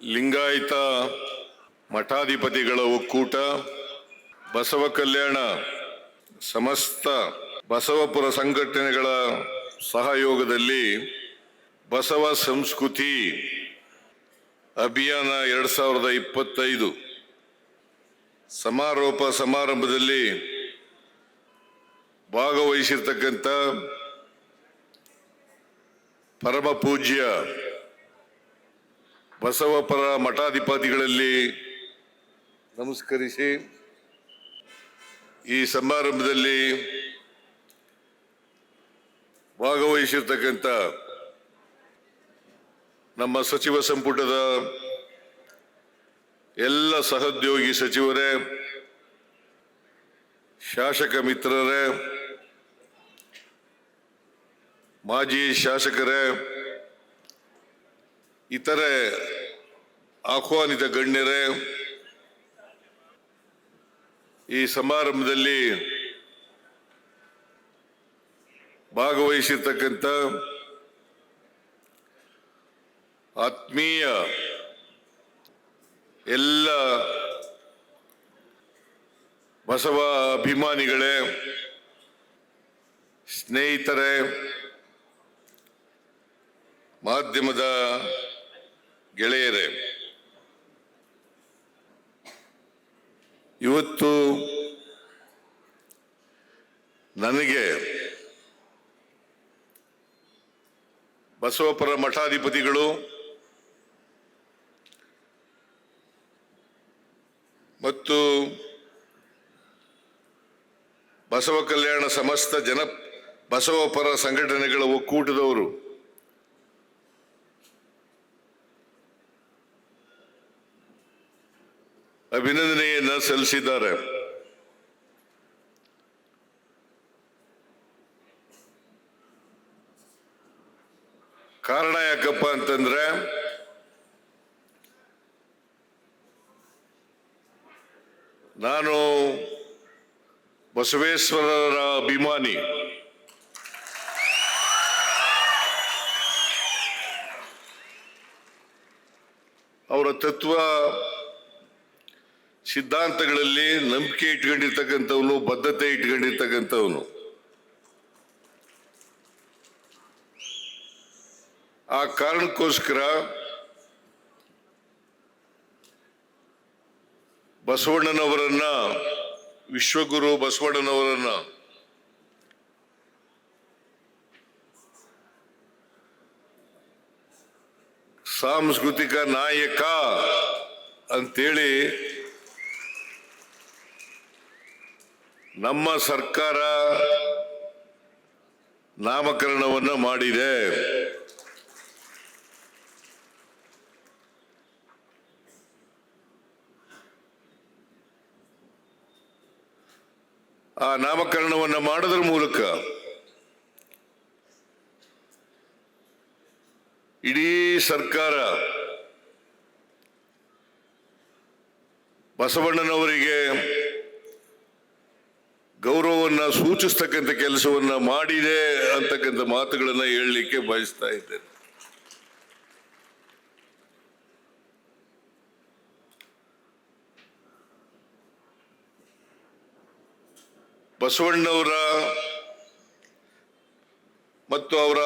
ಲಿಂಗಾಯತ ಮಠಾಧಿಪತಿಗಳ ಒಕ್ಕೂಟ, ಬಸವ ಕಲ್ಯಾಣ ಸಮಸ್ತ ಬಸವಪುರ ಸಂಘಟನೆಗಳ ಸಹಯೋಗದಲ್ಲಿ ಬಸವ ಸಂಸ್ಕೃತಿ ಅಭಿಯಾನ 2025 ಸಮಾರೋಪ ಸಮಾರಂಭದಲ್ಲಿ ಭಾಗವಹಿಸಿರ್ತಕ್ಕಂಥ ಪರಮ ಪೂಜ್ಯ ಬಸವಪುರ ಮಠಾಧಿಪತಿಗಳಲ್ಲಿ ನಮಸ್ಕರಿಸಿ, ಈ ಸಮಾರಂಭದಲ್ಲಿ ಭಾಗವಹಿಸಿರ್ತಕ್ಕಂಥ ನಮ್ಮ ಸಚಿವ ಸಂಪುಟದ ಎಲ್ಲ ಸಹೋದ್ಯೋಗಿ ಸಚಿವರೇ, ಶಾಸಕ ಮಿತ್ರರೇ, ಮಾಜಿ ಶಾಸಕರೇ, ಇತರೆ ಆಹ್ವಾನಿತ ಗಣ್ಯರೇ, ಈ ಸಮಾರಂಭದಲ್ಲಿ ಭಾಗವಹಿಸಿರ್ತಕ್ಕಂಥ ಆತ್ಮೀಯ ಎಲ್ಲ ಬಸವ ಅಭಿಮಾನಿಗಳೇ, ಸ್ನೇಹಿತರೇ, ಮಾಧ್ಯಮದ ಗೆಳೆಯರೇ, ಇವತ್ತು ನನಗೆ ಬಸವಪುರ ಮಠಾಧಿಪತಿಗಳು ಮತ್ತು ಬಸವ ಕಲ್ಯಾಣ ಸಮಸ್ತ ಬಸವಪುರ ಸಂಘಟನೆಗಳ ಒಕ್ಕೂಟದವರು ಅಭಿನಂದನೆಯನ್ನ ಸಲ್ಲಿಸಿದ್ದಾರೆ. ಕಾರಣ ಯಾಕಪ್ಪ ಅಂತಂದ್ರೆ, ನಾನು ಬಸವೇಶ್ವರರ ಅಭಿಮಾನಿ. ಅವರ ತತ್ವ ಸಿದ್ಧಾಂತಗಳಲ್ಲಿ ನಂಬಿಕೆ ಇಟ್ಕೊಂಡಿರ್ತಕ್ಕಂಥವನು, ಬದ್ಧತೆ ಇಟ್ಕೊಂಡಿರ್ತಕ್ಕಂಥವನು. ಆ ಕಾರಣಕ್ಕೋಸ್ಕರ ಬಸವಣ್ಣನವರನ್ನ, ವಿಶ್ವಗುರು ಬಸವಣ್ಣನವರನ್ನ ಸಾಂಸ್ಕೃತಿಕ ನಾಯಕ ಅಂತೇಳಿ ನಮ್ಮ ಸರ್ಕಾರ ನಾಮಕರಣವನ್ನ ಮಾಡಿದೆ. ಆ ನಾಮಕರಣವನ್ನ ಮಾಡೋದ್ರ ಮೂಲಕ ಇಡೀ ಸರ್ಕಾರ ಬಸವಣ್ಣನವರಿಗೆ ಗೌರವವನ್ನ ಸೂಚಿಸ್ತಕ್ಕಂಥ ಕೆಲಸವನ್ನ ಮಾಡಿದೆ ಅಂತಕ್ಕಂಥ ಮಾತುಗಳನ್ನ ಹೇಳಲಿಕ್ಕೆ ಬಯಸ್ತಾ ಇದ್ದೇನೆ. ಬಸವಣ್ಣವರ ಮತ್ತು ಅವರ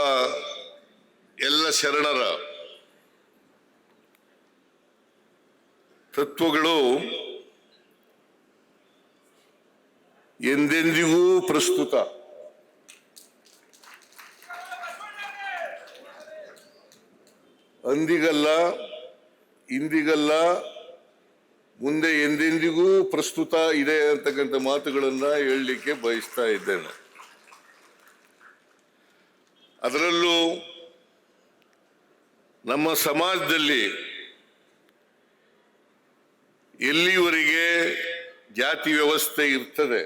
ಎಲ್ಲ ಶರಣರ ತತ್ವಗಳು ಎಂದೆಂದಿಗೂ ಪ್ರಸ್ತುತ. ಅಂದಿಗಲ್ಲ, ಇಂದಿಗಲ್ಲ, ಮುಂದೆ ಎಂದೆಂದಿಗೂ ಪ್ರಸ್ತುತ ಇದೆ ಅಂತಕ್ಕಂಥ ಮಾತುಗಳನ್ನ ಹೇಳಲಿಕ್ಕೆ ಬಯಸ್ತಾ ಇದ್ದೇನೆ. ಅದರಲ್ಲೂ ನಮ್ಮ ಸಮಾಜದಲ್ಲಿ ಎಲ್ಲಿವರೆಗೆ ಜಾತಿ ವ್ಯವಸ್ಥೆ ಇರ್ತದೆ,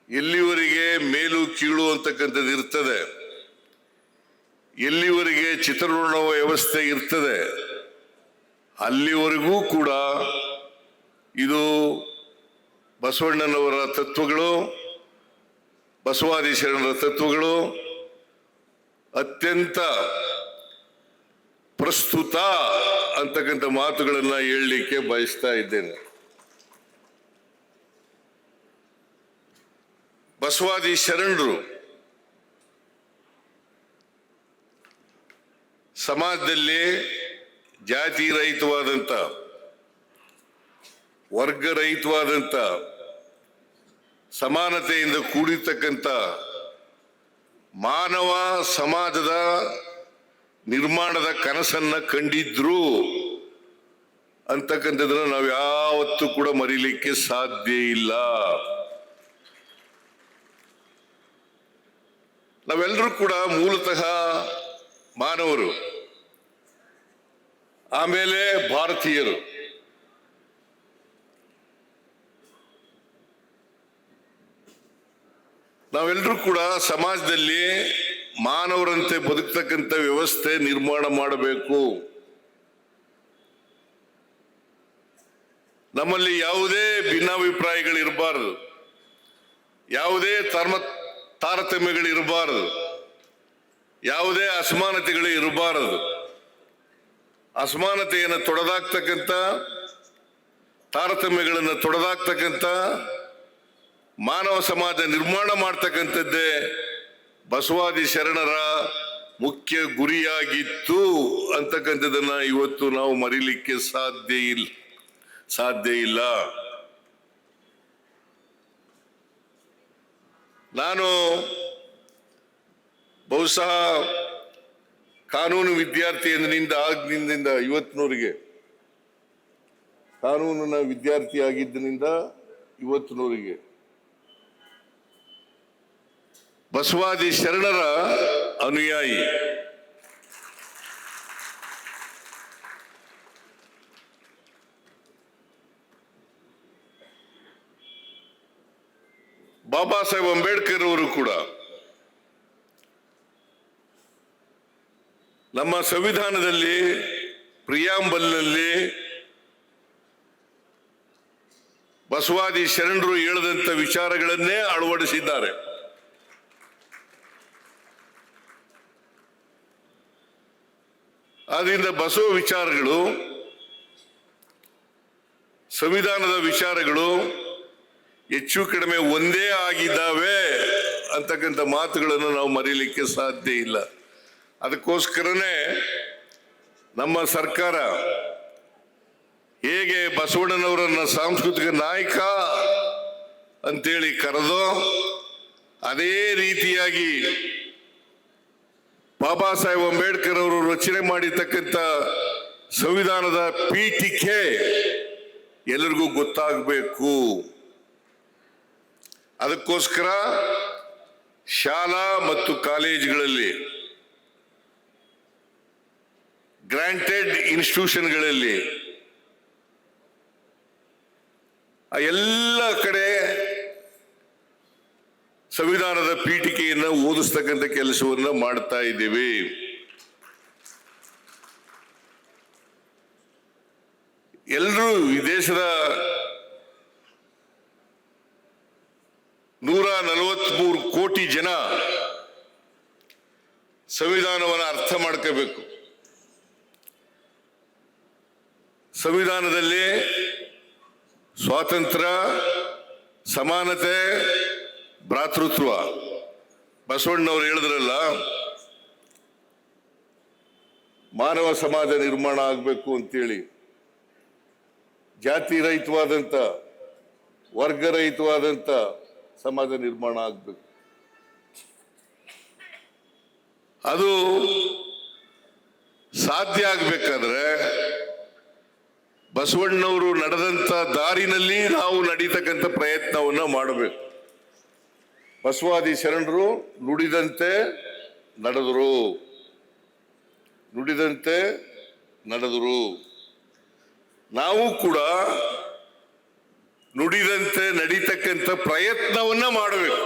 ಎಲ್ಲಿವರೆಗೆ ಮೇಲು ಕೀಳು ಅಂತಕ್ಕಂಥದ್ದು ಇರ್ತದೆ, ಎಲ್ಲಿವರೆಗೆ ಚಿತ್ರಣ ವ್ಯವಸ್ಥೆ ಇರ್ತದೆ, ಅಲ್ಲಿವರೆಗೂ ಕೂಡ ಇದು ಬಸವಣ್ಣನವರ ತತ್ವಗಳು, ಬಸವಾದಿ ಶರಣರ ತತ್ವಗಳು ಅತ್ಯಂತ ಪ್ರಸ್ತುತ ಅಂತಕ್ಕಂಥ ಮಾತುಗಳನ್ನ ಹೇಳಲಿಕ್ಕೆ ಬಯಸ್ತಾ ಇದ್ದೇನೆ. ಬಸವಾದಿ ಶರಣರು ಸಮಾಜದಲ್ಲಿ ಜಾತಿ ರಹಿತವಾದಂಥ, ವರ್ಗರಹಿತವಾದಂಥ, ಸಮಾನತೆಯಿಂದ ಕೂಡಿರ್ತಕ್ಕಂಥ ಮಾನವ ಸಮಾಜದ ನಿರ್ಮಾಣದ ಕನಸನ್ನ ಕಂಡಿದ್ರು ಅಂತಕ್ಕಂಥದ್ದನ್ನ ನಾವು ಯಾವತ್ತೂ ಕೂಡ ಮರೀಲಿಕ್ಕೆ ಸಾಧ್ಯ ಇಲ್ಲ. ನಾವೆಲ್ಲರೂ ಕೂಡ ಮೂಲತಃ ಮಾನವರು, ಆಮೇಲೆ ಭಾರತೀಯರು. ನಾವೆಲ್ಲರೂ ಕೂಡ ಸಮಾಜದಲ್ಲಿ ಮಾನವರಂತೆ ಬದುಕ್ತಕ್ಕಂಥ ವ್ಯವಸ್ಥೆ ನಿರ್ಮಾಣ ಮಾಡಬೇಕು. ನಮ್ಮಲ್ಲಿ ಯಾವುದೇ ಭಿನ್ನಾಭಿಪ್ರಾಯಗಳಿರಬಾರದು, ಯಾವುದೇ ತಾರತಮ್ಯಗಳಿರಬಾರದು, ಯಾವುದೇ ಅಸಮಾನತೆಗಳು ಇರಬಾರದು. ಅಸಮಾನತೆಯನ್ನು ತೊಡೆದಾಕ್ತಕ್ಕಂಥ, ತಾರತಮ್ಯಗಳನ್ನು ತೊಡೆದಾಕ್ತಕ್ಕಂಥ ಮಾನವ ಸಮಾಜ ನಿರ್ಮಾಣ ಮಾಡ್ತಕ್ಕಂಥದ್ದೇ ಬಸವಾದಿ ಶರಣರ ಮುಖ್ಯ ಗುರಿಯಾಗಿತ್ತು ಅಂತಕ್ಕಂಥದ್ದನ್ನ ಇವತ್ತು ನಾವು ಮರೀಲಿಕ್ಕೆ ಸಾಧ್ಯ ಇಲ್ಲ. ನಾನು ಬಹುಶಃ ಕಾನೂನು ವಿದ್ಯಾರ್ಥಿ ಆಗಿನಿಂದ ಇವತ್ತಿನವರೆಗೆ, ಕಾನೂನಿನ ವಿದ್ಯಾರ್ಥಿ ಆಗಿದ್ದರಿಂದ ಇವತ್ತಿನವರೆಗೆ ಬಸವಾದಿ ಶರಣರ ಅನುಯಾಯಿ. ಬಾಬಾ ಸಾಹೇಬ್ ಅಂಬೇಡ್ಕರ್ ಅವರು ಕೂಡ ನಮ್ಮ ಸಂವಿಧಾನದಲ್ಲಿ ಪ್ರಿಯಾಂಬಲ್ನಲ್ಲಿ ಬಸವಾದಿ ಶರಣರು ಹೇಳಿದಂಥ ವಿಚಾರಗಳನ್ನೇ ಅಳವಡಿಸಿದ್ದಾರೆ. ಆದ್ರಿಂದ ಬಸವ ವಿಚಾರಗಳು, ಸಂವಿಧಾನದ ವಿಚಾರಗಳು ಹೆಚ್ಚು ಕಡಿಮೆ ಒಂದೇ ಆಗಿದ್ದಾವೆ ಅಂತಕ್ಕಂಥ ಮಾತುಗಳನ್ನು ನಾವು ಮರೀಲಿಕ್ಕೆ ಸಾಧ್ಯ ಇಲ್ಲ. ಅದಕ್ಕೋಸ್ಕರನೇ ನಮ್ಮ ಸರ್ಕಾರ ಹೇಗೆ ಬಸವಣ್ಣನವರನ್ನ ಸಾಂಸ್ಕೃತಿಕ ನಾಯಕ ಅಂತೇಳಿ ಕರೆದೋ, ಅದೇ ರೀತಿಯಾಗಿ ಬಾಬಾ ಸಾಹೇಬ್ ಅಂಬೇಡ್ಕರ್ ಅವರು ರಚನೆ ಮಾಡಿರ್ತಕ್ಕಂಥ ಸಂವಿಧಾನದ ಪೀಠಿಕೆ ಎಲ್ಲರಿಗೂ ಗೊತ್ತಾಗಬೇಕು. ಅದಕ್ಕೋಸ್ಕರ ಶಾಲಾ ಮತ್ತು ಕಾಲೇಜುಗಳಲ್ಲಿ, ಗ್ರಾಂಟೆಡ್ ಇನ್ಸ್ಟಿಟ್ಯೂಷನ್ಗಳಲ್ಲಿ, ಎಲ್ಲ ಕಡೆ ಸಂವಿಧಾನದ ಪೀಠಿಕೆಯನ್ನು ಓದಿಸ್ತಕ್ಕಂಥ ಕೆಲಸವನ್ನ ಮಾಡ್ತಾ ಇದ್ದೀವಿ. ಎಲ್ಲರೂ ಈ ದೇಶದ 143 ಕೋಟಿ ಜನ ಸಂವಿಧಾನವನ್ನು ಅರ್ಥ ಮಾಡ್ಕೋಬೇಕು. ಸಂವಿಧಾನದಲ್ಲಿ ಸ್ವಾತಂತ್ರ್ಯ, ಸಮಾನತೆ, ಭ್ರಾತೃತ್ವ, ಬಸವಣ್ಣವ್ರು ಹೇಳಿದ್ರಲ್ಲ, ಮಾನವ ಸಮಾಜ ನಿರ್ಮಾಣ ಆಗಬೇಕು ಅಂತೇಳಿ, ಜಾತಿ ರಹಿತವಾದಂಥ, ವರ್ಗರಹಿತವಾದಂಥ ಸಮಾಜ ನಿರ್ಮಾಣ ಆಗಬೇಕು. ಅದು ಸಾಧ್ಯ ಆಗಬೇಕಾದ್ರೆ ಬಸವಣ್ಣವರು ನಡೆದಂಥ ದಾರಿನಲ್ಲಿ ನಾವು ನಡೀತಕ್ಕಂಥ ಪ್ರಯತ್ನವನ್ನ ಮಾಡಬೇಕು. ಬಸವಾದಿ ಶರಣರು ನುಡಿದಂತೆ ನಡೆದರು. ನಾವು ಕೂಡ ನುಡಿದಂತೆ ನಡೀತಕ್ಕಂಥ ಪ್ರಯತ್ನವನ್ನ ಮಾಡಬೇಕು.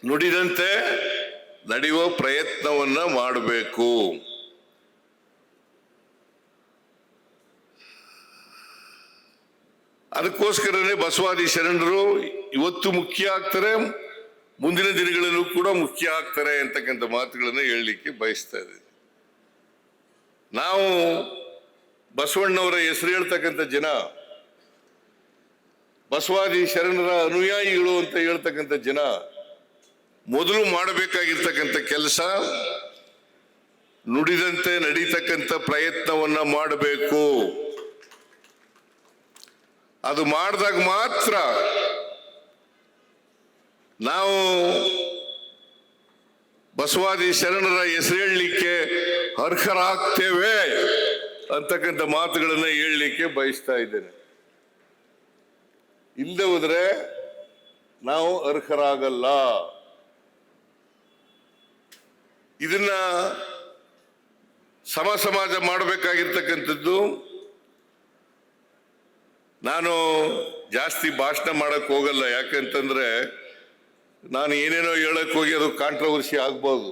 ನುಡಿದಂತೆ ನಡೆಯುವ ಪ್ರಯತ್ನವನ್ನ ಮಾಡಬೇಕು. ಅದಕ್ಕೋಸ್ಕರನೇ ಬಸವಾದಿ ಶರಣರು ಇವತ್ತು ಮುಖ್ಯ ಆಗ್ತಾರೆ, ಮುಂದಿನ ದಿನಗಳಲ್ಲೂ ಕೂಡ ಮುಖ್ಯ ಆಗ್ತಾರೆ ಅಂತಕ್ಕಂಥ ಮಾತುಗಳನ್ನು ಹೇಳಲಿಕ್ಕೆ ಬಯಸ್ತಾ ಇದ್ದೀನಿ. ನಾವು ಬಸವಣ್ಣವರ ಹೆಸರು ಹೇಳ್ತಕ್ಕಂಥ ಜನ, ಬಸವಾದಿ ಶರಣರ ಅನುಯಾಯಿಗಳು ಅಂತ ಹೇಳ್ತಕ್ಕಂಥ ಜನ ಮೊದಲು ಮಾಡಬೇಕಾಗಿರ್ತಕ್ಕಂಥ ಕೆಲಸ ನುಡಿದಂತೆ ನಡೀತಕ್ಕಂಥ ಪ್ರಯತ್ನವನ್ನ ಮಾಡಬೇಕು. ಅದು ಮಾಡಿದಾಗ ಮಾತ್ರ ನಾವು ಬಸವಾದಿ ಶರಣರ ಹೆಸರು ಹೇಳಲಿಕ್ಕೆ ಅರ್ಹರಾಗ್ತೇವೆ ಅಂತಕ್ಕಂಥ ಮಾತುಗಳನ್ನು ಹೇಳಲಿಕ್ಕೆ ಬಯಸ್ತಾ ಇದ್ದೇನೆ. ಇಲ್ಲದೆ ಹೋದ್ರೆ ನಾವು ಅರ್ಹರಾಗಲ್ಲ. ಇದನ್ನ ಸಮಾಜ ಮಾಡಬೇಕಾಗಿರ್ತಕ್ಕಂಥದ್ದು. ನಾನು ಜಾಸ್ತಿ ಭಾಷಣ ಮಾಡಕ್ ಹೋಗಲ್ಲ, ಯಾಕಂತಂದ್ರೆ ನಾನು ಏನೇನೋ ಹೇಳಕ್ ಹೋಗಿ ಅದು ಕಾಂಟ್ರವರ್ಸಿ ಆಗ್ಬೋದು.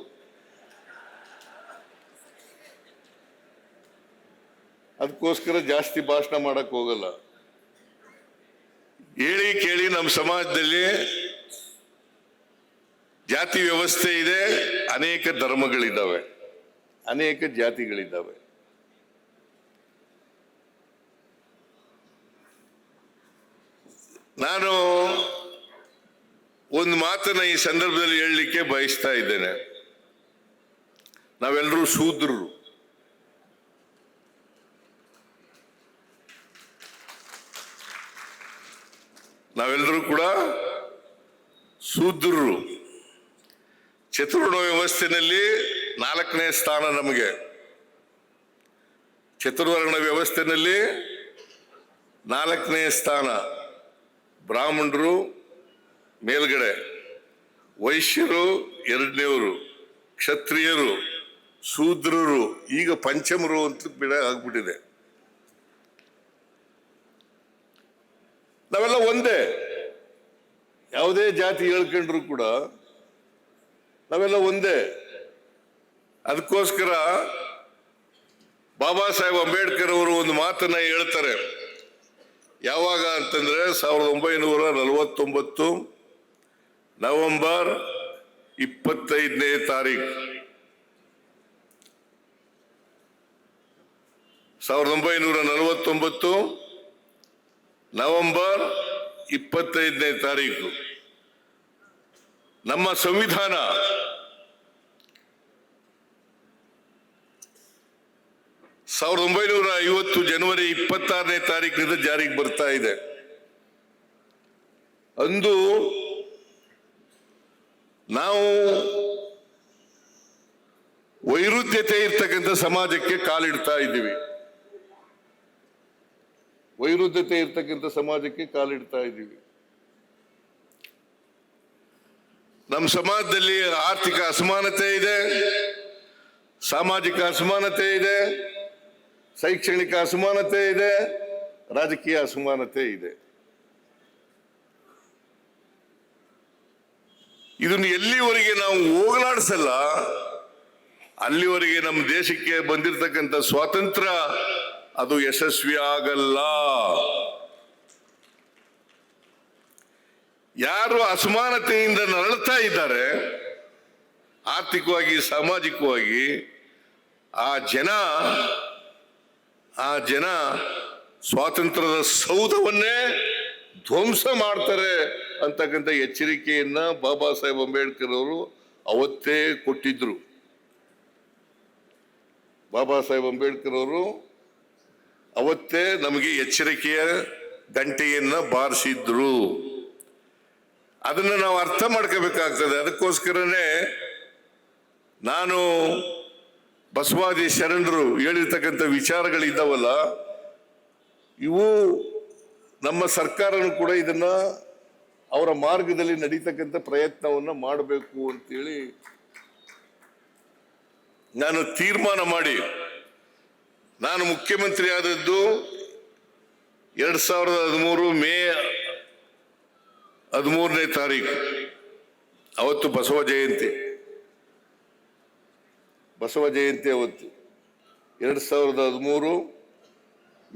ಅದಕ್ಕೋಸ್ಕರ ಜಾಸ್ತಿ ಭಾಷಣ ಮಾಡಕ್ ಹೋಗಲ್ಲ. ಹೇಳಿ ಕೇಳಿ ನಮ್ಮ ಸಮಾಜದಲ್ಲಿ ಜಾತಿ ವ್ಯವಸ್ಥೆ ಇದೆ, ಅನೇಕ ಧರ್ಮಗಳಿದ್ದಾವೆ, ಅನೇಕ ಜಾತಿಗಳಿದ್ದಾವೆ. ನಾನು ಒಂದು ಮಾತನ್ನ ಈ ಸಂದರ್ಭದಲ್ಲಿ ಹೇಳಲಿಕ್ಕೆ ಬಯಸ್ತಾ ಇದ್ದೇನೆ. ನಾವೆಲ್ಲರೂ ಶೂದ್ರರು. ನಾವೆಲ್ಲರೂ ಕೂಡ ಶೂದ್ರರು. ಚತುರ್ವರ್ಣ ವ್ಯವಸ್ಥೆಯಲ್ಲಿ 4ನೇ ಸ್ಥಾನ ನಮಗೆ. ಚತುರ್ವರ್ಣ ವ್ಯವಸ್ಥೆಯಲ್ಲಿ 4ನೇ ಸ್ಥಾನ. ಬ್ರಾಹ್ಮಣರು ಮೇಲ್ಗಡೆ, ವೈಶ್ಯರು 2ನೇವರು, ಕ್ಷತ್ರಿಯರು, ಶೂದ್ರರು, ಈಗ ಪಂಚಮರು ಅಂತ ಬಿಡ ಆಗ್ಬಿಟ್ಟಿದೆ. ನಾವೆಲ್ಲ ಒಂದೇ. ಯಾವುದೇ ಜಾತಿ ಹೇಳ್ಕೊಂಡ್ರು ಕೂಡ ನಾವೆಲ್ಲ ಒಂದೇ. ಅದಕ್ಕೋಸ್ಕರ ಬಾಬಾ ಸಾಹೇಬ್ ಅಂಬೇಡ್ಕರ್ ಅವರು ಒಂದು ಮಾತನ್ನ ಹೇಳ್ತಾರೆ. ಯಾವಾಗ ಅಂತಂದ್ರೆ 1949 ನವೆಂಬರ್ 25ನೇ ತಾರೀಕು. 1949 ನವೆಂಬರ್ 25ನೇ ತಾರೀಕು ನಮ್ಮ ಸಂವಿಧಾನ ಜನವರಿ 26ನೇ ತಾರೀಕಿನಿಂದ ಜಾರಿಗೆ ಬರ್ತಾ ಇದೆ. ಅಂದು ನಾವು ವೈರುಧ್ಯತೆ ಇರ್ತಕ್ಕಂಥ ಸಮಾಜಕ್ಕೆ ಕಾಲಿಡ್ತಾ ಇದ್ದೀವಿ. ವೈರುಧ್ಯತೆ ಇರ್ತಕ್ಕಂಥ ಸಮಾಜಕ್ಕೆ ಕಾಲಿಡ್ತಾ ಇದ್ದೀವಿ. ನಮ್ಮ ಸಮಾಜದಲ್ಲಿ ಆರ್ಥಿಕ ಅಸಮಾನತೆ ಇದೆ, ಸಾಮಾಜಿಕ ಅಸಮಾನತೆ ಇದೆ, ಶೈಕ್ಷಣಿಕ ಅಸಮಾನತೆ ಇದೆ, ರಾಜಕೀಯ ಅಸಮಾನತೆ ಇದೆ. ಇದನ್ನು ಎಲ್ಲಿವರೆಗೆ ನಾವು ಹೋಗಲಾಡಿಸಲ್ಲ ಅಲ್ಲಿವರೆಗೆ ನಮ್ಮ ದೇಶಕ್ಕೆ ಬಂದಿರತಕ್ಕಂಥ ಸ್ವಾತಂತ್ರ್ಯ ಅದು ಯಶಸ್ವಿ ಆಗಲ್ಲ. ಯಾರು ಅಸಮಾನತೆಯಿಂದ ನರಳುತ್ತಾ ಇದ್ದಾರೆ ಆರ್ಥಿಕವಾಗಿ ಸಾಮಾಜಿಕವಾಗಿ, ಆ ಜನ ಸ್ವಾತಂತ್ರ್ಯದ ಸೌಧವನ್ನೇ ಧ್ವಂಸ ಮಾಡ್ತಾರೆ ಅಂತಕ್ಕಂಥ ಎಚ್ಚರಿಕೆಯನ್ನ ಬಾಬಾ ಸಾಹೇಬ್ ಅಂಬೇಡ್ಕರ್ ಅವರು ಅವತ್ತೇ ಕೊಟ್ಟಿದ್ರು. ಬಾಬಾ ಸಾಹೇಬ್ ಅಂಬೇಡ್ಕರ್ ಅವರು ಅವತ್ತೇ ನಮಗೆ ಎಚ್ಚರಿಕೆಯ ಗಂಟೆಯನ್ನ ಬಾರಿಸಿದ್ರು. ಅದನ್ನು ನಾವು ಅರ್ಥ ಮಾಡ್ಕೋಬೇಕಾಗ್ತದೆ. ಅದಕ್ಕೋಸ್ಕರನೇ ನಾನು ಬಸವಾದಿ ಶರಣರು ಹೇಳಿರ್ತಕ್ಕಂಥ ವಿಚಾರಗಳಿದ್ದಾವಲ್ಲ, ಇವು ನಮ್ಮ ಸರ್ಕಾರನು ಕೂಡ ಇದನ್ನ ಅವರ ಮಾರ್ಗದಲ್ಲಿ ನಡೀತಕ್ಕಂಥ ಪ್ರಯತ್ನವನ್ನ ಮಾಡಬೇಕು ಅಂತೇಳಿ ನಾನು ತೀರ್ಮಾನ ಮಾಡಿ, ನಾನು ಮುಖ್ಯಮಂತ್ರಿ ಆದದ್ದು 2013 ಮೇ 13ನೇ ತಾರೀಕು. ಅವತ್ತು ಬಸವ ಜಯಂತಿ ಅವತ್ತು 2013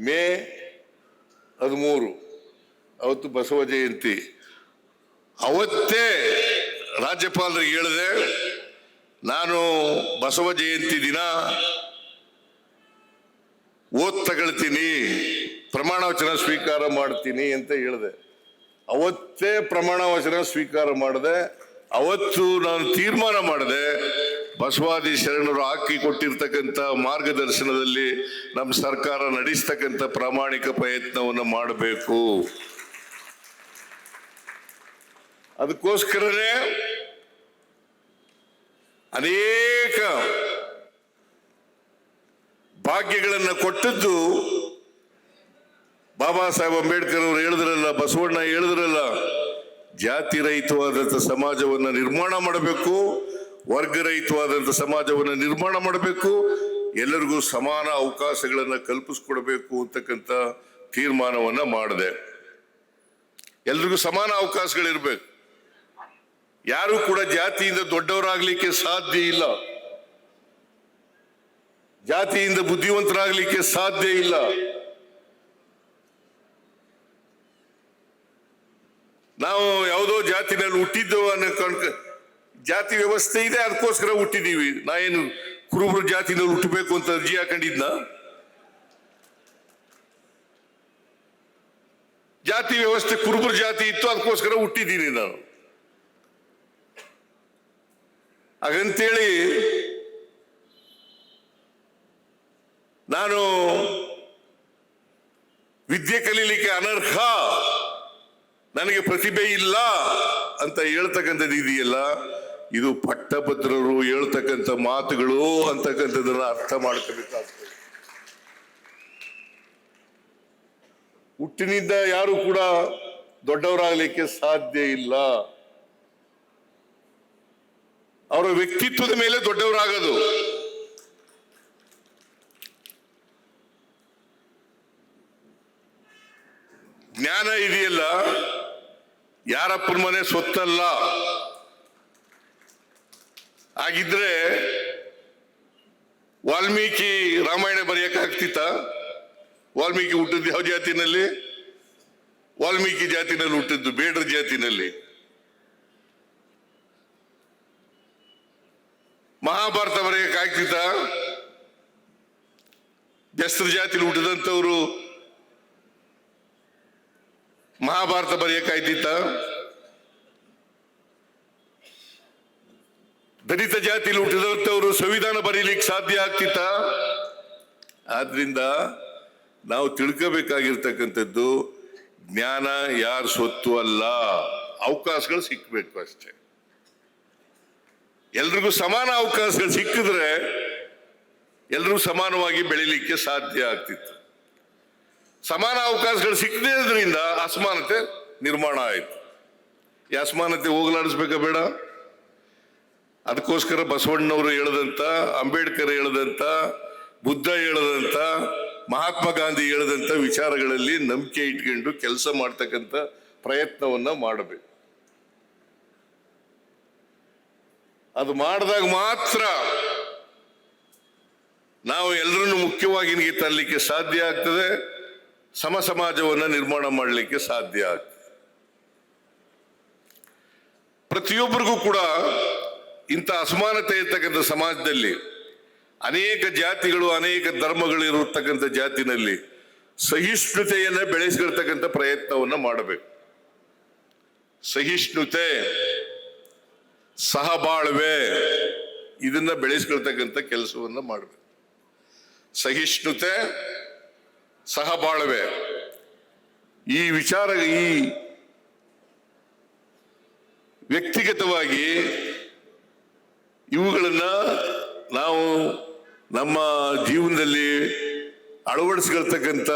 ಮೇ 13 ಅವತ್ತು ಬಸವ ಜಯಂತಿ. ಅವತ್ತೇ ರಾಜ್ಯಪಾಲರಿಗೆ ಹೇಳಿದೆ, ನಾನು ಬಸವ ಜಯಂತಿ ದಿನ ಓದ್ ತಗೊಳ್ತೀನಿ, ಪ್ರಮಾಣ ವಚನ ಸ್ವೀಕಾರ ಮಾಡ್ತೀನಿ ಅಂತ ಹೇಳಿದೆ. ಅವತ್ತೇ ಪ್ರಮಾಣ ವಚನ ಸ್ವೀಕಾರ ಮಾಡಿದೆ. ಅವತ್ತು ನಾನು ತೀರ್ಮಾನ ಮಾಡಿದೆ, ಬಸವಾದಿ ಶರಣರು ಹಾಕಿ ಕೊಟ್ಟಿರ್ತಕ್ಕಂಥ ಮಾರ್ಗದರ್ಶನದಲ್ಲಿ ನಮ್ಮ ಸರ್ಕಾರ ನಡೆಸ್ತಕ್ಕಂಥ ಪ್ರಾಮಾಣಿಕ ಪ್ರಯತ್ನವನ್ನು ಮಾಡಬೇಕು. ಅದಕ್ಕೋಸ್ಕರನೇ ಅನೇಕ ಭಾಗ್ಯಗಳನ್ನು ಕೊಟ್ಟದ್ದು ಬಾಬಾ ಸಾಹೇಬ್ ಅಂಬೇಡ್ಕರ್ ಅವರು ಹೇಳಿದ್ರಲ್ಲ, ಬಸವಣ್ಣ ಹೇಳಿದ್ರಲ್ಲ, ಜಾತಿ ರಹಿತವಾದಂಥ ಸಮಾಜವನ್ನು ನಿರ್ಮಾಣ ಮಾಡಬೇಕು, ವರ್ಗರಹಿತವಾದಂಥ ಸಮಾಜವನ್ನು ನಿರ್ಮಾಣ ಮಾಡಬೇಕು, ಎಲ್ಲರಿಗೂ ಸಮಾನ ಅವಕಾಶಗಳನ್ನು ಕಲ್ಪಿಸ್ಕೊಡ್ಬೇಕು ಅಂತಕ್ಕಂಥ ತೀರ್ಮಾನವನ್ನ ಮಾಡಿದೆ. ಎಲ್ರಿಗೂ ಸಮಾನ ಅವಕಾಶಗಳಿರ್ಬೇಕು. ಯಾರು ಕೂಡ ಜಾತಿಯಿಂದ ದೊಡ್ಡವರಾಗ್ಲಿಕ್ಕೆ ಸಾಧ್ಯ ಇಲ್ಲ, ಜಾತಿಯಿಂದ ಬುದ್ಧಿವಂತರಾಗ್ಲಿಕ್ಕೆ ಸಾಧ್ಯ ಇಲ್ಲ. ನಾವು ಯಾವುದೋ ಜಾತಿನಲ್ಲಿ ಹುಟ್ಟಿದ್ದೇವೆ ಅನ್ನೋ ಜಾತಿ ವ್ಯವಸ್ಥೆ ಇದೆ, ಅದಕ್ಕೋಸ್ಕರ ಹುಟ್ಟಿದೀವಿ. ನಾ ಏನು ಕುರುಬರು ಜಾತಿನಲ್ಲಿ ಹುಟ್ಟಬೇಕು ಅಂತ ಅರ್ಜಿ ಹಾಕೊಂಡಿದ್ನ? ಜಾತಿ ವ್ಯವಸ್ಥೆ ಕುರುಬರ ಜಾತಿ ಇತ್ತು, ಅದಕ್ಕೋಸ್ಕರ ಹುಟ್ಟಿದ್ದೀನಿ ನಾನು. ಹಾಗಂತೇಳಿ ನಾನು ವಿದ್ಯೆ ಕಲೀಲಿಕ್ಕೆ ಅನರ್ಹ, ನನಗೆ ಪ್ರತಿಭೆ ಇಲ್ಲ ಅಂತ ಹೇಳ್ತಕ್ಕಂಥದ್ದು ಇದೆಯಲ್ಲ, ಇದು ಪಟ್ಟಭದ್ರರು ಹೇಳ್ತಕ್ಕಂಥ ಮಾತುಗಳು ಅಂತಕ್ಕಂಥದ್ದನ್ನ ಅರ್ಥ ಮಾಡ್ಕೋಬೇಕಾಗ್ತದೆ. ಹುಟ್ಟಿನಿಂದ ಯಾರು ಕೂಡ ದೊಡ್ಡವರಾಗಲಿಕ್ಕೆ ಸಾಧ್ಯ ಇಲ್ಲ. ಅವರ ವ್ಯಕ್ತಿತ್ವದ ಮೇಲೆ ದೊಡ್ಡವರಾಗೋದು. ಜ್ಞಾನ ಇದೆಯಲ್ಲ, ಯಾರಪ್ಪನ ಮನೆ ಸೊತ್ತಲ್ಲ. ಹಾಗಿದ್ರೆ ವಾಲ್ಮೀಕಿ ರಾಮಾಯಣ ಬರೆಯಕ್ಕಾಗ್ತಿತ್ತ? ವಾಲ್ಮೀಕಿ ಹುಟ್ಟಿದ್ದು ಯಾವ ಜಾತಿನಲ್ಲಿ? ವಾಲ್ಮೀಕಿ ಜಾತಿನಲ್ಲಿ ಹುಟ್ಟಿದ್ದು, ಬೇಡರ ಜಾತಿನಲ್ಲಿ. ಮಹಾಭಾರತ ಬರೆಯಕ್ಕಾಗ್ತಿತ್ತ? ಬೆಸ್ತರ ಜಾತಿಲಿ ಹುಟ್ಟಿದಂಥವ್ರು ಮಹಾಭಾರತ ಬರೆಯಕ್ಕಾಯ್ತಿತ್ತ? ದಲಿತ ಜಾತಿಯಲ್ಲಿ ಹುಟ್ಟಿದಂಥವ್ರು ಸಂವಿಧಾನ ಬರೀಲಿಕ್ಕೆ ಸಾಧ್ಯ ಆಗ್ತಿತ್ತ? ಆದ್ರಿಂದ ನಾವು ತಿಳ್ಕೋಬೇಕಾಗಿರ್ತಕ್ಕಂಥದ್ದು, ಜ್ಞಾನ ಯಾರ ಸ್ವತ್ತು ಅಲ್ಲ, ಅವಕಾಶಗಳು ಸಿಕ್ಬೇಕು ಅಷ್ಟೇ. ಎಲ್ರಿಗೂ ಸಮಾನ ಅವಕಾಶಗಳು ಸಿಕ್ಕಿದ್ರೆ ಎಲ್ರಿಗೂ ಸಮಾನವಾಗಿ ಬೆಳಿಲಿಕ್ಕೆ ಸಾಧ್ಯ ಆಗ್ತಿತ್ತು. ಸಮಾನ ಅವಕಾಶಗಳು ಸಿಕ್ಕದೇ ಇದ್ರಿಂದ ಅಸಮಾನತೆ ನಿರ್ಮಾಣ ಆಯಿತು. ಈ ಅಸಮಾನತೆ ಹೋಗಲಾಡಿಸ್ಬೇಕಾ ಬೇಡ? ಅದಕ್ಕೋಸ್ಕರ ಬಸವಣ್ಣವರು ಹೇಳದಂತ, ಅಂಬೇಡ್ಕರ್ ಹೇಳದಂತ, ಬುದ್ಧ ಹೇಳದಂತ, ಮಹಾತ್ಮ ಗಾಂಧಿ ಹೇಳದಂತ ವಿಚಾರಗಳಲ್ಲಿ ನಂಬಿಕೆ ಇಟ್ಕೊಂಡು ಕೆಲಸ ಮಾಡ್ತಕ್ಕಂಥ ಪ್ರಯತ್ನವನ್ನ ಮಾಡಬೇಕು. ಅದು ಮಾಡಿದಾಗ ಮಾತ್ರ ನಾವು ಎಲ್ಲರನ್ನು ಮುಖ್ಯವಾಗಿ ತರಲಿಕ್ಕೆ ಸಾಧ್ಯ ಆಗ್ತದೆ, ಸಮ ಸಮಾಜವನ್ನ ನಿರ್ಮಾಣ ಮಾಡಲಿಕ್ಕೆ ಸಾಧ್ಯ ಆಗ್ತದೆ. ಪ್ರತಿಯೊಬ್ಬರಿಗೂ ಕೂಡ ಇಂಥ ಅಸಮಾನತೆ ಇರ್ತಕ್ಕಂಥ ಸಮಾಜದಲ್ಲಿ, ಅನೇಕ ಜಾತಿಗಳು, ಅನೇಕ ಧರ್ಮಗಳು ಇರತಕ್ಕಂಥ ಜಾತಿನಲ್ಲಿ ಸಹಿಷ್ಣುತೆಯನ್ನ ಬೆಳೆಸಿರ್ತಕ್ಕಂಥ ಪ್ರಯತ್ನವನ್ನ ಮಾಡಬೇಕು. ಸಹಿಷ್ಣುತೆ, ಸಹಬಾಳ್ವೆ, ಇದನ್ನ ಬೆಳೆಸ್ಕೊಳ್ತಕ್ಕಂಥ ಕೆಲಸವನ್ನ ಮಾಡಬೇಕು. ಸಹಿಷ್ಣುತೆ, ಸಹಬಾಳ್ವೆ, ಈ ವಿಚಾರ, ಈ ವ್ಯಕ್ತಿಗತವಾಗಿ ಇವುಗಳನ್ನ ನಾವು ನಮ್ಮ ಜೀವನದಲ್ಲಿ ಅಳವಡಿಸ್ಕೊಳ್ತಕ್ಕಂಥ,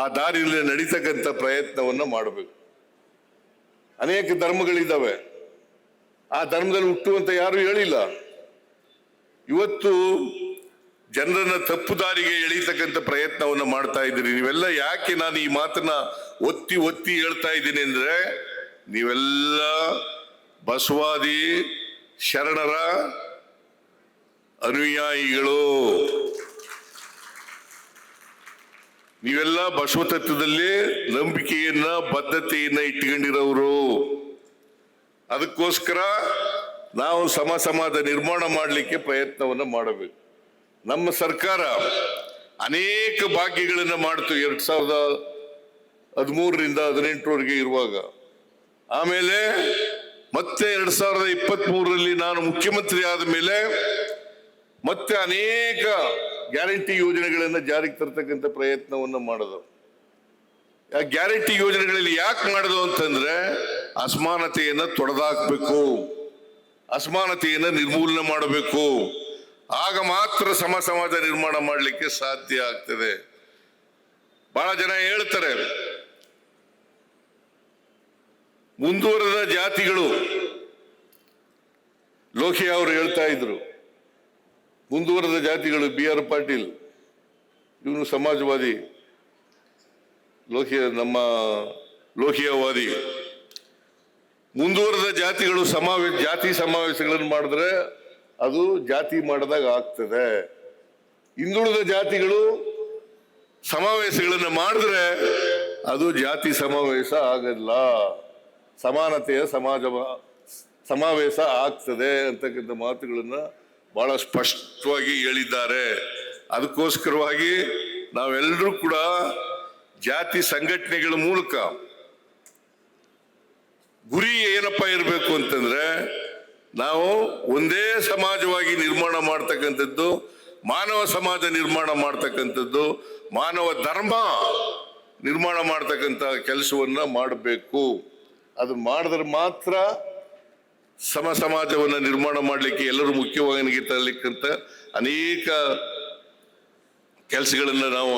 ಆ ದಾರಿಯಲ್ಲಿ ನಡೀತಕ್ಕಂಥ ಪ್ರಯತ್ನವನ್ನ ಮಾಡಬೇಕು. ಅನೇಕ ಧರ್ಮಗಳಿದ್ದಾವೆ, ಆ ಧರ್ಮದಲ್ಲಿ ಹುಟ್ಟುವಂತ ಯಾರು ಹೇಳಿಲ್ಲ. ಇವತ್ತು ಜನರನ್ನ ತಪ್ಪು ದಾರಿಗೆ ಎಳೀತಕ್ಕಂಥ ಪ್ರಯತ್ನವನ್ನು ಮಾಡ್ತಾ ಇದ್ದೀರಿ ನೀವೆಲ್ಲ. ಯಾಕೆ ನಾನು ಈ ಮಾತನ್ನ ಒತ್ತಿ ಒತ್ತಿ ಹೇಳ್ತಾ ಇದ್ದೀನಿ ಅಂದ್ರೆ, ನೀವೆಲ್ಲ ಬಸವಾದಿ ಶರಣರ ಅನುಯಾಯಿಗಳು, ನೀವೆಲ್ಲ ಬಸವ ತತ್ವದಲ್ಲಿ ನಂಬಿಕೆಯನ್ನ, ಬದ್ಧತೆಯನ್ನ ಇಟ್ಕೊಂಡಿರೋರು. ಅದಕ್ಕೋಸ್ಕರ ನಾವು ಸಮಾಜ ನಿರ್ಮಾಣ ಮಾಡಲಿಕ್ಕೆ ಪ್ರಯತ್ನವನ್ನು ಮಾಡಬೇಕು. ನಮ್ಮ ಸರ್ಕಾರ ಅನೇಕ ಭಾಗ್ಯಗಳನ್ನು ಮಾಡಿತು 2013ರಿಂದ 2018ರವರೆಗೆ ಇರುವಾಗ. ಆಮೇಲೆ ಮತ್ತೆ 2023ರಲ್ಲಿ ನಾನು ಮುಖ್ಯಮಂತ್ರಿ ಆದ ಮೇಲೆ ಮತ್ತೆ ಅನೇಕ ಗ್ಯಾರಂಟಿ ಯೋಜನೆಗಳನ್ನು ಜಾರಿಗೆ ತರ್ತಕ್ಕಂಥ ಪ್ರಯತ್ನವನ್ನು ಮಾಡೋದು. ಆ ಗ್ಯಾರಂಟಿ ಯೋಜನೆಗಳಲ್ಲಿ ಯಾಕೆ ಮಾಡೋದು ಅಂತಂದ್ರೆ ಅಸಮಾನತೆಯನ್ನು ತೊಡೆದಾಕಬೇಕು, ಅಸಮಾನತೆಯನ್ನು ನಿರ್ಮೂಲನೆ ಮಾಡಬೇಕು. ಆಗ ಮಾತ್ರ ಸಮಾಜ ನಿರ್ಮಾಣ ಮಾಡಲಿಕ್ಕೆ ಸಾಧ್ಯ ಆಗ್ತದೆ. ಬಹಳ ಜನ ಹೇಳ್ತಾರೆ ಮುಂದುವರೆದ ಜಾತಿಗಳು, ಲೋಹಿಯಾ ಅವರು ಹೇಳ್ತಾ ಇದ್ರು ಮುಂದುವರೆದ ಜಾತಿಗಳು, BR ಪಾಟೀಲ್ ಇವನು ಸಮಾಜವಾದಿ, ನಮ್ಮ ಲೋಹಿಯಾವಾದಿ. ಮುಂದುವರೆದ ಜಾತಿಗಳು ಜಾತಿ ಸಮಾವೇಶಗಳನ್ನು ಮಾಡಿದ್ರೆ ಅದು ಜಾತಿ ಮಾಡಿದಾಗ ಆಗ್ತದೆ. ಹಿಂದುಳಿದ ಜಾತಿಗಳು ಸಮಾವೇಶಗಳನ್ನು ಮಾಡಿದ್ರೆ ಅದು ಜಾತಿ ಸಮಾವೇಶ ಆಗಲ್ಲ, ಸಮಾನತೆಯ ಸಮಾವೇಶ ಆಗ್ತದೆ ಅಂತಕ್ಕಂಥ ಮಾತುಗಳನ್ನ ಬಹಳ ಸ್ಪಷ್ಟವಾಗಿ ಹೇಳಿದ್ದಾರೆ. ಅದಕ್ಕೋಸ್ಕರವಾಗಿ ನಾವೆಲ್ಲರೂ ಕೂಡ ಜಾತಿ ಸಂಘಟನೆಗಳ ಮೂಲಕ ಗುರಿ ಏನಪ್ಪಾ ಇರಬೇಕು ಅಂತಂದ್ರೆ ನಾವು ಒಂದೇ ಸಮಾಜವಾಗಿ ನಿರ್ಮಾಣ ಮಾಡ್ತಕ್ಕಂಥದ್ದು, ಮಾನವ ಸಮಾಜ ನಿರ್ಮಾಣ ಮಾಡ್ತಕ್ಕಂಥದ್ದು, ಮಾನವ ಧರ್ಮ ನಿರ್ಮಾಣ ಮಾಡ್ತಕ್ಕಂಥ ಕೆಲಸವನ್ನ ಮಾಡಬೇಕು. ಅದು ಮಾಡಿದ್ರೆ ಮಾತ್ರ ಸಮಾಜವನ್ನ ನಿರ್ಮಾಣ ಮಾಡಲಿಕ್ಕೆ ಎಲ್ಲರೂ ಮುಖ್ಯವಾಗಿ ತರಲಿಕ್ಕಂತ ಅನೇಕ ಕೆಲಸಗಳನ್ನ ನಾವು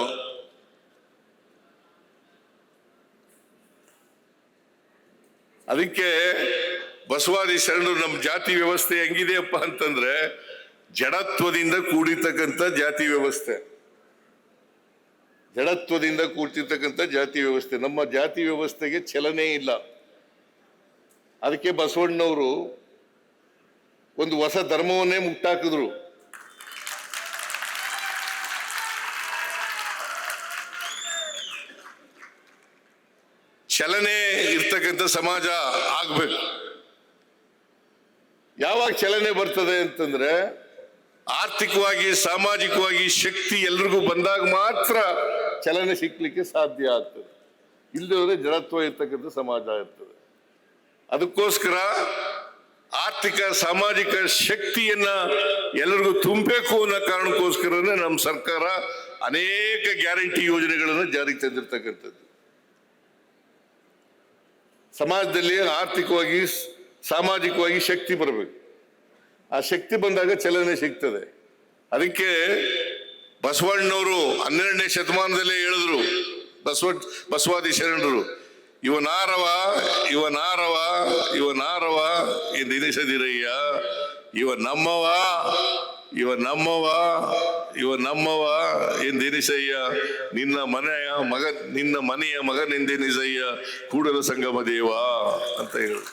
ಅದಕ್ಕೆ ಬಸವಾದಿ ಶರಣರು ನಮ್ಮ ಜಾತಿ ವ್ಯವಸ್ಥೆ ಹೆಂಗಿದೆಯಪ್ಪ ಅಂತಂದ್ರೆ ಜಡತ್ವದಿಂದ ಕೂಡಿರ್ತಕ್ಕಂಥ ಜಾತಿ ವ್ಯವಸ್ಥೆ, ಜಡತ್ವದಿಂದ ಕೂಡ್ತಿರ್ತಕ್ಕಂಥ ಜಾತಿ ವ್ಯವಸ್ಥೆ. ನಮ್ಮ ಜಾತಿ ವ್ಯವಸ್ಥೆಗೆ ಚಲನೆ ಇಲ್ಲ. ಅದಕ್ಕೆ ಬಸವಣ್ಣವರು ಒಂದು ಹೊಸ ಧರ್ಮವನ್ನೇ ಮುಟ್ಟಾಕಿದ್ರು. ಚಲನೆ ಇರ್ತಕ್ಕಂಥ ಸಮಾಜ ಆಗ್ಬೇಕು. ಯಾವಾಗ ಚಲನೆ ಬರ್ತದೆ ಅಂತಂದ್ರೆ ಆರ್ಥಿಕವಾಗಿ ಸಾಮಾಜಿಕವಾಗಿ ಶಕ್ತಿ ಎಲ್ರಿಗೂ ಬಂದಾಗ ಮಾತ್ರ ಚಲನೆ ಸಿಕ್ಲಿಕ್ಕೆ ಸಾಧ್ಯ ಆಗ್ತದೆ. ಇಲ್ಲದೆ ಜಡತ್ವ ಇರ್ತಕ್ಕಂಥ ಸಮಾಜ ಇರ್ತದೆ. ಅದಕ್ಕೋಸ್ಕರ ಆರ್ಥಿಕ ಸಾಮಾಜಿಕ ಶಕ್ತಿಯನ್ನ ಎಲ್ಲರಿಗೂ ತುಂಬಬೇಕು ಅನ್ನೋ ಕಾರಣಕ್ಕೋಸ್ಕರನೇ ನಮ್ಮ ಸರ್ಕಾರ ಅನೇಕ ಗ್ಯಾರಂಟಿ ಯೋಜನೆಗಳನ್ನು ಜಾರಿಗೆ ತಂದಿರ್ತಕ್ಕಂಥದ್ದು. ಸಮಾಜದಲ್ಲಿ ಆರ್ಥಿಕವಾಗಿ ಸಾಮಾಜಿಕವಾಗಿ ಶಕ್ತಿ ಬರಬೇಕು. ಆ ಶಕ್ತಿ ಬಂದಾಗ ಚಲನೆ ಸಿಗ್ತದೆ. ಅದಕ್ಕೆ ಬಸವಣ್ಣವರು 12ನೇ ಶತಮಾನದಲ್ಲೇ ಹೇಳಿದ್ರು, ಬಸವಾದಿ ಶರಣರು, ಇವನಾರವ ಎಂದೆನಿಸದಿರಯ್ಯ, ಇವ ನಮ್ಮವ ಎಂದೆನಿಸಯ್ಯ, ನಿನ್ನ ಮನೆಯ ಮಗನೆಂದೆನಿಸಯ್ಯ, ಕೂಡಲ ಸಂಗಮ ದೇವ ಅಂತ ಹೇಳಿ.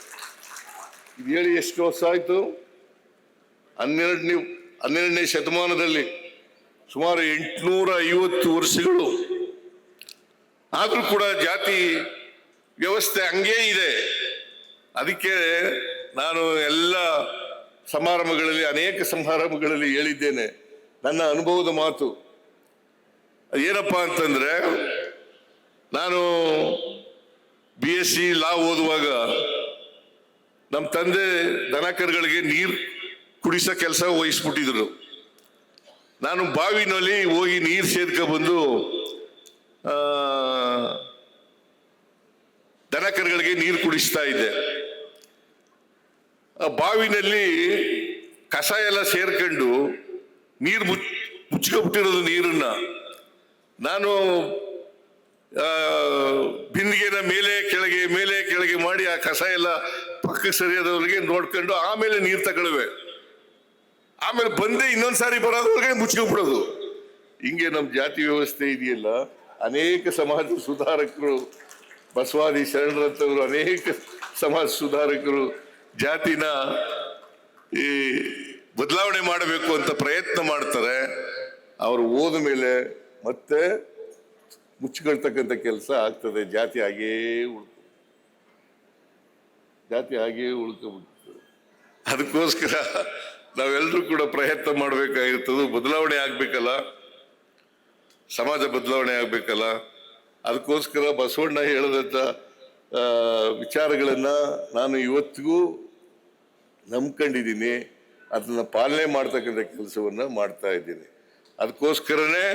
ಇದು ಹೇಳಿ ಎಷ್ಟು ವರ್ಷ ಆಯ್ತು? 12ನೇ ಶತಮಾನದಲ್ಲಿ ಸುಮಾರು 850 ವರ್ಷಗಳು. ಆದ್ರೂ ಕೂಡ ಜಾತಿ ವ್ಯವಸ್ಥೆ ಹಂಗೇ ಇದೆ. ಅದಕ್ಕೆ ನಾನು ಎಲ್ಲ ಅನೇಕ ಸಮಾರಂಭಗಳಲ್ಲಿ ಹೇಳಿದ್ದೇನೆ ನನ್ನ ಅನುಭವದ ಮಾತು. ಏನಪ್ಪಾ ಅಂತಂದ್ರೆ, ನಾನು BSc ಲಾ ಓದುವಾಗ ನಮ್ಮ ತಂದೆ ದನಕರುಗಳಿಗೆ ನೀರು ಕುಡಿಸೋ ಕೆಲಸ ವಹಿಸ್ಬಿಟ್ಟಿದ್ರು. ನಾನು ಬಾವಿನಲ್ಲಿ ಹೋಗಿ ನೀರು ಸೇರ್ಕೊಬಂದು ದನಕರುಗಳಿಗೆ ನೀರು ಕುಡಿಸ್ತಾ ಇದ್ದೆ. ಆ ಬಾವಿನಲ್ಲಿ ಕಸ ಎಲ್ಲ ಸೇರ್ಕೊಂಡು ನೀರು ಮುಚ್ಕೊಬಿಟ್ಟಿರೋದು ನೀರನ್ನ ನಾನು ಬಿಂದಿಗೆನ ಮೇಲೆ ಕೆಳಗೆ ಮಾಡಿ ಆ ಕಸ ಎಲ್ಲ ಪಕ್ಕಕ್ಕೆ ಸರಿಯಾದವ್ರಿಗೆ ನೋಡ್ಕೊಂಡು ಆಮೇಲೆ ನೀರು ತಗೊಳ್ಳುವೆ. ಆಮೇಲೆ ಬಂದೆ ಇನ್ನೊಂದ್ಸಾರಿ ಬರೋದ್ರಿಗೆ ಮುಚ್ಕೊಂಡ್ಬಿಡೋದು. ಹಿಂಗೆ ನಮ್ಮ ಜಾತಿ ವ್ಯವಸ್ಥೆ ಇದೆಯಲ್ಲ, ಅನೇಕ ಸಮಾಜ ಸುಧಾರಕರು, ಬಸವಾದಿ ಶರಣರಂತವರು, ಅನೇಕ ಸಮಾಜ ಸುಧಾರಕರು ಜಾತಿನ ಈ ಬದಲಾವಣೆ ಮಾಡಬೇಕು ಅಂತ ಪ್ರಯತ್ನ ಮಾಡ್ತಾರೆ. ಅವರು ಹೋದ ಮೇಲೆ ಮತ್ತೆ ಮುಚ್ಚಿಕೊಳ್ತಕ್ಕಂಥ ಕೆಲಸ ಆಗ್ತದೆ. ಜಾತಿ ಹಾಗೇ ಜಾತಿ ಹಾಗೆಯೇ ಉಳ್ಕೊಬಿಡ್ತದೆ. ಅದಕ್ಕೋಸ್ಕರ ನಾವೆಲ್ಲರೂ ಕೂಡ ಪ್ರಯತ್ನ ಮಾಡಬೇಕಾಗಿರ್ತದೆ. ಬದಲಾವಣೆ ಆಗ್ಬೇಕಲ್ಲ, ಸಮಾಜ ಬದಲಾವಣೆ ಆಗ್ಬೇಕಲ್ಲ. ಅದಕ್ಕೋಸ್ಕರ ಬಸವಣ್ಣ ಹೇಳಿದಂಥ ವಿಚಾರಗಳನ್ನ ನಾನು ಇವತ್ತಿಗೂ ನಂಬ್ಕೊಂಡಿದ್ದೀನಿ. ಅದನ್ನ ಪಾಲನೆ ಮಾಡ್ತಕ್ಕಂಥ ಕೆಲಸವನ್ನ ಮಾಡ್ತಾ ಇದ್ದೀನಿ. ಅದಕ್ಕೋಸ್ಕರನೇ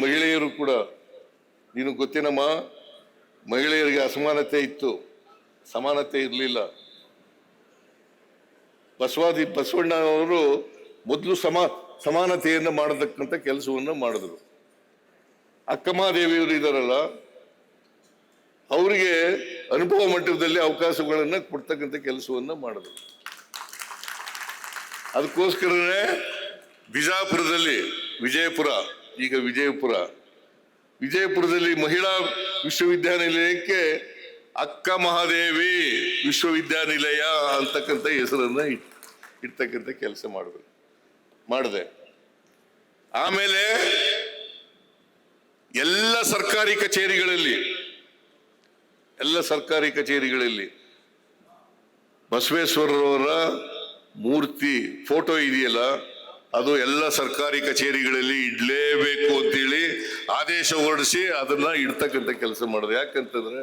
ಮಹಿಳೆಯರು ಕೂಡ, ನೀನು ಗೊತ್ತೇನಮ್ಮ, ಮಹಿಳೆಯರಿಗೆ ಅಸಮಾನತೆ ಇತ್ತು, ಸಮಾನತೆ ಇರಲಿಲ್ಲ. ಬಸವಣ್ಣನವರು ಮೊದಲು ಸಮಾನತೆಯನ್ನು ಮಾಡತಕ್ಕಂಥ ಕೆಲಸವನ್ನು ಮಾಡಿದ್ರು. ಅಕ್ಕಮಹಾದೇವಿಯವರು ಇದಾರಲ್ಲ, ಅವರಿಗೆ ಅನುಭವ ಮಟ್ಟದಲ್ಲಿ ಅವಕಾಶಗಳನ್ನು ಕೊಡ್ತಕ್ಕಂಥ ಕೆಲಸವನ್ನ ಮಾಡಿದ್ರು. ಅದಕ್ಕೋಸ್ಕರನೇ ಬಿಜಾಪುರದಲ್ಲಿ ಈಗ ವಿಜಯಪುರದಲ್ಲಿ ಮಹಿಳಾ ವಿಶ್ವವಿದ್ಯಾನಿಲಯಕ್ಕೆ ಅಕ್ಕ ಮಹಾದೇವಿ ವಿಶ್ವವಿದ್ಯಾನಿಲಯ ಅಂತಕ್ಕಂಥ ಹೆಸರನ್ನ ಇಡ್ತಕ್ಕಂಥ ಕೆಲಸ ಮಾಡಿದೆ. ಆಮೇಲೆ ಎಲ್ಲ ಸರ್ಕಾರಿ ಕಚೇರಿಗಳಲ್ಲಿ ಬಸವೇಶ್ವರರವರ ಮೂರ್ತಿ ಫೋಟೋ ಇದೆಯಲ್ಲ, ಅದು ಎಲ್ಲ ಸರ್ಕಾರಿ ಕಚೇರಿಗಳಲ್ಲಿ ಇಡ್ಲೇಬೇಕು ಅಂತೇಳಿ ಆದೇಶ ಹೊರಡಿಸಿ ಅದನ್ನ ಇಡ್ತಕ್ಕಂಥ ಕೆಲಸ ಮಾಡಿದೆ. ಯಾಕಂತಂದ್ರೆ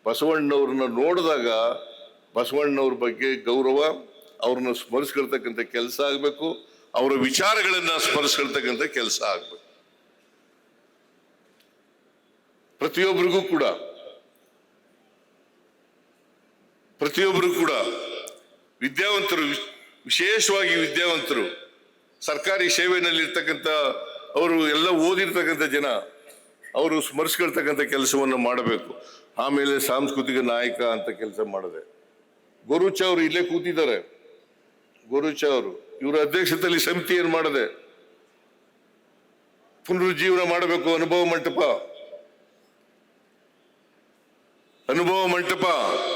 ಬಸವಣ್ಣವ್ರನ್ನ ನೋಡಿದಾಗ ಬಸವಣ್ಣವ್ರ ಬಗ್ಗೆ ಗೌರವ, ಅವ್ರನ್ನ ಸ್ಮರಿಸ್ಕೊಳ್ತಕ್ಕಂಥ ಕೆಲಸ ಆಗ್ಬೇಕು, ಅವರ ವಿಚಾರಗಳನ್ನ ಸ್ಮರಿಸ್ಕೊಳ್ತಕ್ಕಂಥ ಕೆಲಸ ಆಗ್ಬೇಕು. ಪ್ರತಿಯೊಬ್ಬರಿಗೂ ಕೂಡ ವಿದ್ಯಾವಂತರು, ವಿಶೇಷವಾಗಿ ವಿದ್ಯಾವಂತರು, ಸರ್ಕಾರಿ ಸೇವೆಯಲ್ಲಿರ್ತಕ್ಕಂಥ ಅವರು ಎಲ್ಲ ಓದಿರ್ತಕ್ಕಂಥ ಜನ, ಅವರು ಸ್ಮರಿಸ್ಕೊಳ್ತಕ್ಕಂಥ ಕೆಲಸವನ್ನು ಮಾಡಬೇಕು. ಆಮೇಲೆ ಸಾಂಸ್ಕೃತಿಕ ನಾಯಕ ಅಂತ ಕೆಲಸ ಮಾಡಿದೆ. ಗೋರುಚ ಅವರು ಇಲ್ಲೇ ಕೂತಿದ್ದಾರೆ. ಗೋರುಚ ಅವರು ಇವರ ಅಧ್ಯಕ್ಷತೆಯಲ್ಲಿ ಸಮಿತಿಯನ್ನು ಮಾಡಿದೆ. ಪುನರುಜ್ಜೀವನ ಮಾಡಬೇಕು, ಅನುಭವ ಮಂಟಪ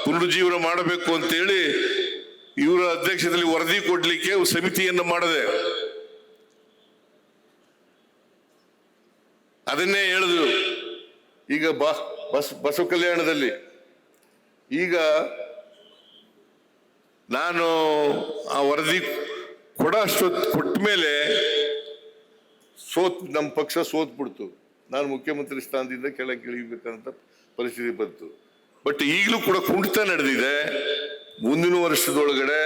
ಪುನರುಜ್ಜೀವನ ಮಾಡಬೇಕು ಅಂತೇಳಿ ಇವರ ಅಧ್ಯಕ್ಷತೆಯಲ್ಲಿ ವರದಿ ಕೊಡ್ಲಿಕ್ಕೆ ಸಮಿತಿಯನ್ನು ಮಾಡಿದೆ. ಅದನ್ನೇ ಹೇಳಿದ್ರು. ಈಗ ಬಸವ ಕಲ್ಯಾಣದಲ್ಲಿ ಈಗ ನಾನು ಆ ವರದಿ ಕೊಟ್ಟ ಮೇಲೆ ನಮ್ಮ ಪಕ್ಷ ಸೋತ್ಬಿಡ್ತು. ನಾನು ಮುಖ್ಯಮಂತ್ರಿ ಸ್ಥಾನದಿಂದ ಕೆಳಗೆ ಇಳಿಬೇಕಂತ ಪರಿಸ್ಥಿತಿ ಬಂತು. ಬಟ್ ಈಗಲೂ ಕೂಡ ಕುಂಠಿತ ನಡೆದಿದೆ. ಮುಂದಿನ ವರ್ಷದೊಳಗಡೆ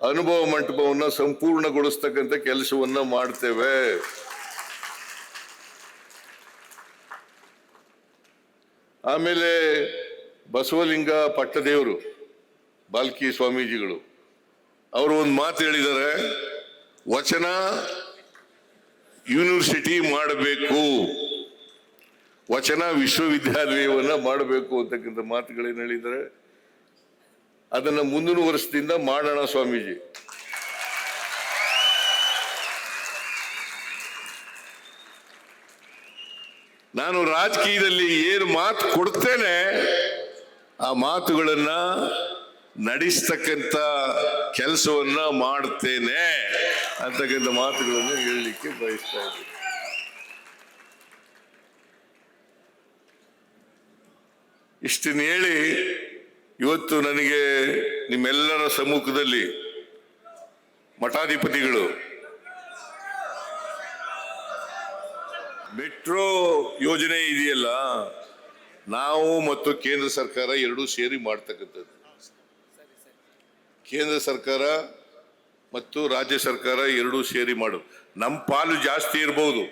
ಅನುಭವ ಮಂಟಪವನ್ನ ಸಂಪೂರ್ಣಗೊಳಿಸ್ತಕ್ಕಂಥ ಕೆಲಸವನ್ನ ಮಾಡ್ತೇವೆ. ಆಮೇಲೆ ಬಸವಲಿಂಗ ಪಟ್ಟದೇವರು ಬಾಲ್ಕಿ ಸ್ವಾಮೀಜಿಗಳು ಅವರು ಒಂದು ಮಾತು ಹೇಳಿದ್ದಾರೆ, ವಚನ ಯೂನಿವರ್ಸಿಟಿ ಮಾಡಬೇಕು, ವಚನ ವಿಶ್ವವಿದ್ಯಾಲಯವನ್ನ ಮಾಡಬೇಕು ಅಂತಕ್ಕಂಥ ಮಾತುಗಳೇನು ಹೇಳಿದ್ದಾರೆ. ಅದನ್ನ ಮುಂದಿನ ವರ್ಷದಿಂದ ಮಾಡೋಣ ಸ್ವಾಮೀಜಿ. ನಾನು ರಾಜಕೀಯದಲ್ಲಿ ಏನು ಮಾತು ಕೊಡ್ತೇನೆ ಆ ಮಾತುಗಳನ್ನ ನಡೆಸ್ತಕ್ಕಂಥ ಕೆಲಸವನ್ನ ಮಾಡ್ತೇನೆ ಅಂತಕ್ಕಂಥ ಮಾತುಗಳನ್ನು ಹೇಳಲಿಕ್ಕೆ ಬಯಸ್ತಾ ಇದ್ದೀನಿ. ಇಷ್ಟನ್ನು ಹೇಳಿ ಇವತ್ತು ನನಗೆ ನಿಮ್ಮೆಲ್ಲರ ಸಮ್ಮುಖದಲ್ಲಿ ಮಠಾಧಿಪತಿಗಳು ಮೆಟ್ರೋ ಯೋಜನೆ ಇದೆಯಲ್ಲ, ನಾವು ಮತ್ತು ಕೇಂದ್ರ ಸರ್ಕಾರ ಎರಡೂ ಸೇರಿ ಮಾಡ್ತಕ್ಕಂಥದ್ದು. ಕೇಂದ್ರ ಸರ್ಕಾರ ಮತ್ತು ರಾಜ್ಯ ಸರ್ಕಾರ ಎರಡೂ ಸೇರಿ ಮಾಡೋದು. ನಮ್ಮ ಪಾಲು ಜಾಸ್ತಿ ಇರ್ಬೋದು.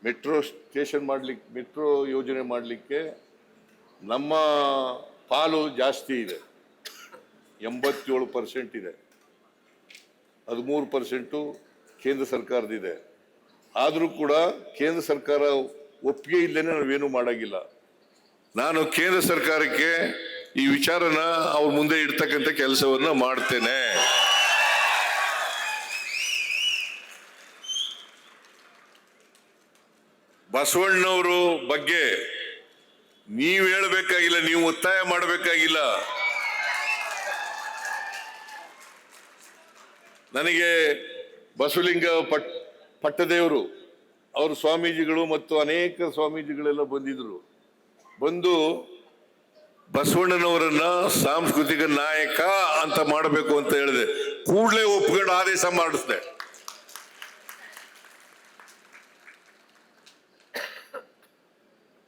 ಮೆಟ್ರೋ ಸ್ಟೇಷನ್ ಮಾಡ್ಲಿಕ್ಕೆ, ಮೆಟ್ರೋ ಯೋಜನೆ ಮಾಡಲಿಕ್ಕೆ ನಮ್ಮ ಪಾಲು ಜಾಸ್ತಿ ಇದೆ, 87% ಇದೆ. 13% ಕೇಂದ್ರ ಸರ್ಕಾರದಿದೆ. ಆದರೂ ಕೂಡ ಕೇಂದ್ರ ಸರ್ಕಾರ ಒಪ್ಪಿಗೆ ಇಲ್ದೇನೆ ನಾವೇನು ಮಾಡಾಗಿಲ್ಲ. ನಾನು ಕೇಂದ್ರ ಸರ್ಕಾರಕ್ಕೆ ಈ ವಿಚಾರನ ಅವ್ರ ಮುಂದೆ ಇಡ್ತಕ್ಕಂಥ ಕೆಲಸವನ್ನ ಮಾಡ್ತೇನೆ. ಬಸವಣ್ಣವರು ಬಗ್ಗೆ ನೀವು ಹೇಳಬೇಕಾಗಿಲ್ಲ, ನೀವು ಒತ್ತಾಯ ಮಾಡಬೇಕಾಗಿಲ್ಲ. ನನಗೆ ಬಸವಲಿಂಗ ಪಟ್ಟದೇವರು ಅವರು ಸ್ವಾಮೀಜಿಗಳು ಮತ್ತು ಅನೇಕ ಸ್ವಾಮೀಜಿಗಳೆಲ್ಲ ಬಂದಿದ್ರು. ಬಂದು ಬಸವಣ್ಣನವರನ್ನ ಸಾಂಸ್ಕೃತಿಕ ನಾಯಕ ಅಂತ ಮಾಡಬೇಕು ಅಂತ ಹೇಳಿದೆ. ಕೂಡಲೇ ಒಪ್ಕೊಂಡು ಆದೇಶ ಮಾಡಿಸಿದೆ.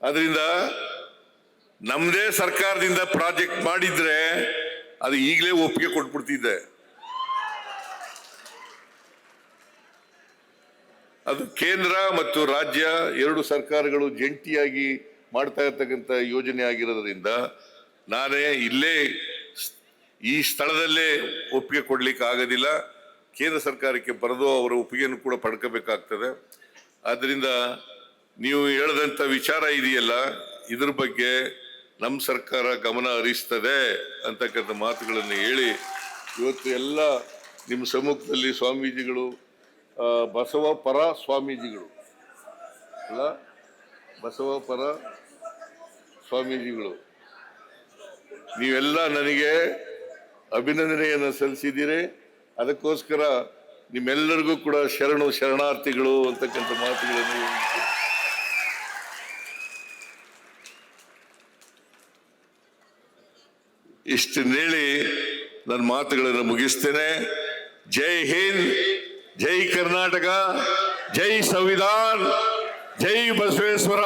ಅದರಿಂದ ನಮ್ದೇ ಸರ್ಕಾರದಿಂದ ಪ್ರಾಜೆಕ್ಟ್ ಮಾಡಿದ್ರೆ ಅದು ಈಗಲೇ ಒಪ್ಪಿಗೆ ಕೊಟ್ಬಿಡ್ತಿದ್ದೆ. ಅದು ಕೇಂದ್ರ ಮತ್ತು ರಾಜ್ಯ ಎರಡು ಸರ್ಕಾರಗಳು ಜಂಟಿಯಾಗಿ ಮಾಡ್ತಾ ಇರ್ತಕ್ಕಂಥ ಯೋಜನೆ ಆಗಿರೋದ್ರಿಂದ ನಾನೇ ಇಲ್ಲೇ ಈ ಸ್ಥಳದಲ್ಲೇ ಒಪ್ಪಿಗೆ ಕೊಡ್ಲಿಕ್ಕೆ ಆಗೋದಿಲ್ಲ. ಕೇಂದ್ರ ಸರ್ಕಾರಕ್ಕೆ ಬರೆದು ಅವರ ಒಪ್ಪಿಗೆಯನ್ನು ಕೂಡ ಪಡ್ಕೋಬೇಕಾಗ್ತದೆ. ಆದ್ದರಿಂದ ನೀವು ಹೇಳಿದಂಥ ವಿಚಾರ ಇದೆಯಲ್ಲ, ಇದ್ರ ಬಗ್ಗೆ ನಮ್ಮ ಸರ್ಕಾರ ಗಮನ ಹರಿಸ್ತದೆ ಅಂತಕ್ಕಂಥ ಮಾತುಗಳನ್ನು ಹೇಳಿ ಇವತ್ತು ಎಲ್ಲ ನಿಮ್ಮ ಸಮ್ಮುಖದಲ್ಲಿ ಸ್ವಾಮೀಜಿಗಳು, ಬಸವ ಪರ ಸ್ವಾಮೀಜಿಗಳು ಅಲ್ಲ, ಬಸವ ಪರ ಸ್ವಾಮೀಜಿಗಳು ನೀವೆಲ್ಲ ನನಗೆ ಅಭಿನಂದನೆಯನ್ನು ಸಲ್ಲಿಸಿದ್ದೀರಿ. ಅದಕ್ಕೋಸ್ಕರ ನಿಮ್ಮೆಲ್ಲರಿಗೂ ಕೂಡ ಶರಣಾರ್ಥಿಗಳು ಅಂತಕ್ಕಂಥ ಮಾತುಗಳನ್ನು ಇಷ್ಟನ್ನೇಳಿ ನನ್ನ ಮಾತುಗಳನ್ನು ಮುಗಿಸ್ತೇನೆ. ಜೈ ಹಿಂದ್, ಜೈ ಕರ್ನಾಟಕ, ಜೈ ಸಂವಿಧಾನ, ಜೈ ಬಸವೇಶ್ವರ.